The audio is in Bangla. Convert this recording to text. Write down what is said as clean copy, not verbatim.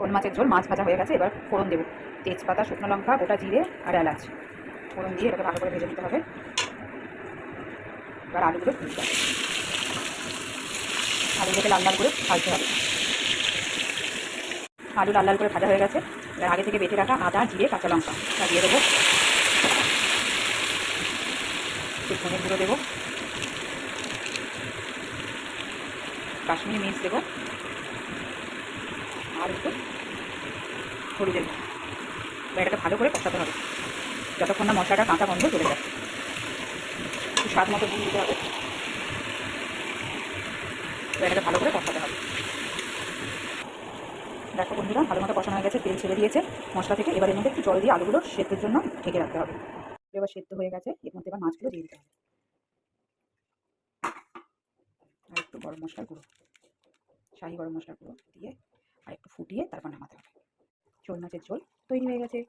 শোল মাছের ঝোল, মাছ ভাজা হয়ে গেছে। এবার ফোড়ন দেবো, তেজপাতা, শুকনো লঙ্কা, গোটা জিরে আর এলাচ। ফোড়ন দিয়ে এটাকে ভালো করে ভেজে নিতে হবে। এবার আলুগুলো ভেজে হবে, আলুগুলোকে লাল লাল করে ভাজতে হবে। আলু লাল লাল করে ভাজা হয়ে গেছে। এবার আগে থেকে বেটে রাখা আদা, জিরে, কাঁচা লঙ্কা দিয়ে দেবো। একটু ধনের গুঁড়ো দেবো, কাশ্মীরি মির্চ দেবো, আর একটু হলুদ দেবো। এবার এটাকে ভালো করে কষাতে হবে যতক্ষণ না মশলাটা কাঁচা গন্ধ চলে যায়। একটু স্বাদ মতো দিয়ে দিতে হবে। এবার এটাকে ভালো করে কষাতে হবে। দেখো বন্ধুরা, ভালো মতো কষানো হয়ে গেছে, তেল ছেড়ে দিয়েছে মশলা থেকে। এবার এর মধ্যে একটু জল দিয়ে আলুগুলো সেদ্ধের জন্য ঢেকে রাখতে হবে। এবার সেদ্ধ হয়ে গেছে, এর মধ্যে এবার মাছগুলো দিয়ে দিতে হবে। আর একটু গরম মশলার গুঁড়ো, শাহি গরম মশলার গুঁড়ো দিয়ে আর একটু ফুটিয়ে তারপর নামাতে হবে। শোল মাছের ঝোল তৈরি হয়ে গেছে।